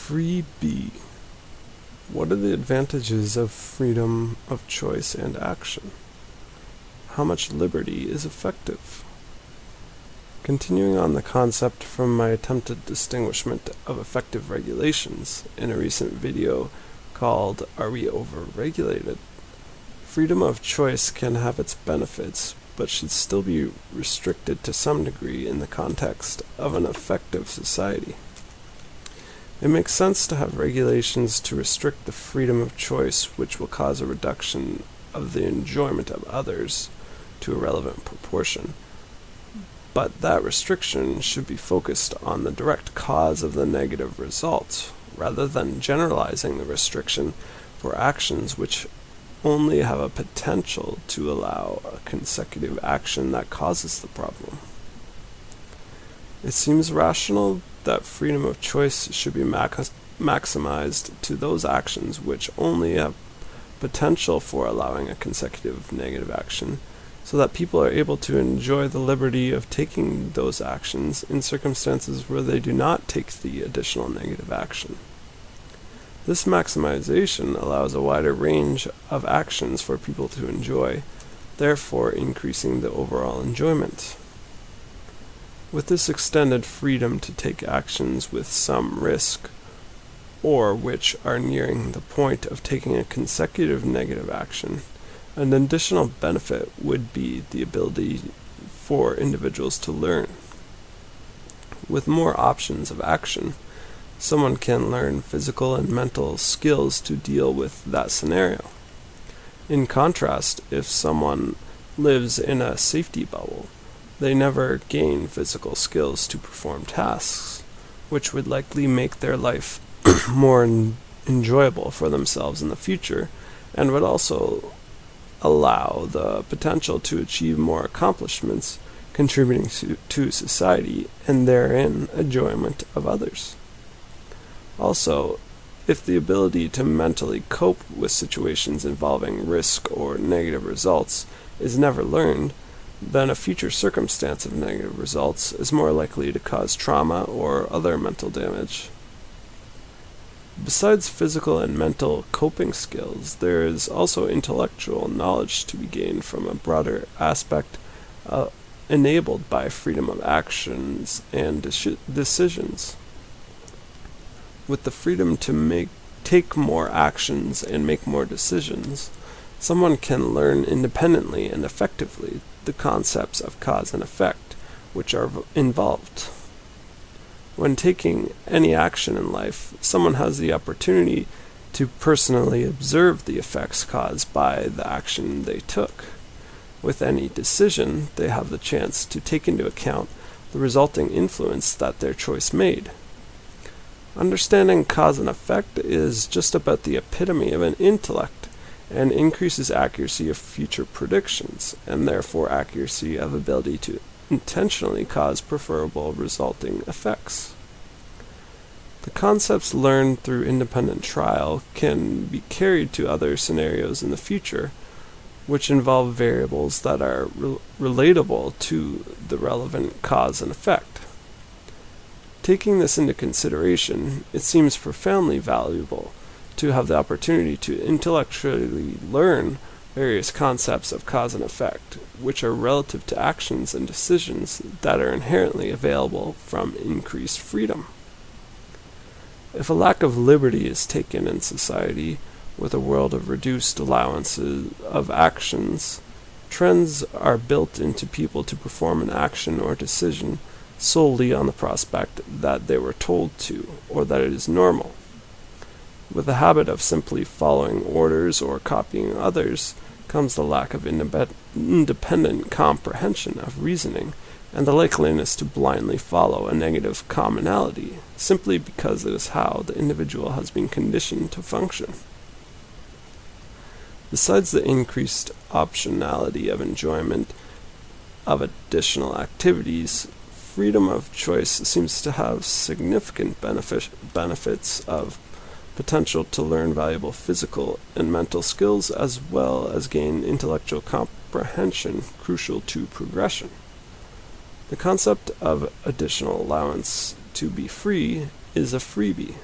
Freebie. What are the advantages of freedom of choice and action? How much liberty is effective? Continuing on the concept from my attempted distinguishment of effective regulations in a recent video called Are We Overregulated? Freedom of choice can have its benefits, but should still be restricted to some degree in the context of an effective society. It makes sense to have regulations to restrict the freedom of choice, which will cause a reduction of the enjoyment of others to a relevant proportion. But that restriction should be focused on the direct cause of the negative results, rather than generalizing the restriction for actions which only have a potential to allow a consecutive action that causes the problem. It seems rational that freedom of choice should be maximized to those actions which only have potential for allowing a consecutive negative action, so that people are able to enjoy the liberty of taking those actions in circumstances where they do not take the additional negative action. This maximization allows a wider range of actions for people to enjoy, therefore increasing the overall enjoyment. With this extended freedom to take actions with some risk, or which are nearing the point of taking a consecutive negative action, an additional benefit would be the ability for individuals to learn. With more options of action, someone can learn physical and mental skills to deal with that scenario. In contrast, if someone lives in a safety bubble, they never gain physical skills to perform tasks, which would likely make their life more enjoyable for themselves in the future, and would also allow the potential to achieve more accomplishments, contributing to society, and therein enjoyment of others. Also, if the ability to mentally cope with situations involving risk or negative results is never learned, then a future circumstance of negative results is more likely to cause trauma or other mental damage. Besides physical and mental coping skills, there is also intellectual knowledge to be gained from a broader aspect enabled by freedom of actions and decisions. With the freedom to take more actions and make more decisions, someone can learn independently and effectively the concepts of cause and effect, which are involved. When taking any action in life, someone has the opportunity to personally observe the effects caused by the action they took. With any decision, they have the chance to take into account the resulting influence that their choice made. Understanding cause and effect is just about the epitome of an intellect, and increases accuracy of future predictions, and therefore accuracy of ability to intentionally cause preferable resulting effects. The concepts learned through independent trial can be carried to other scenarios in the future, which involve variables that are relatable to the relevant cause and effect. Taking this into consideration, it seems profoundly valuable to have the opportunity to intellectually learn various concepts of cause and effect, which are relative to actions and decisions that are inherently available from increased freedom. If a lack of liberty is taken in society, with a world of reduced allowances of actions, trends are built into people to perform an action or decision solely on the prospect that they were told to, or that it is normal. With the habit of simply following orders or copying others comes the lack of independent comprehension of reasoning, and the likeliness to blindly follow a negative commonality, simply because it is how the individual has been conditioned to function. Besides the increased optionality of enjoyment of additional activities, freedom of choice seems to have significant benefits of potential to learn valuable physical and mental skills, as well as gain intellectual comprehension crucial to progression. The concept of additional allowance to be free is a freebie.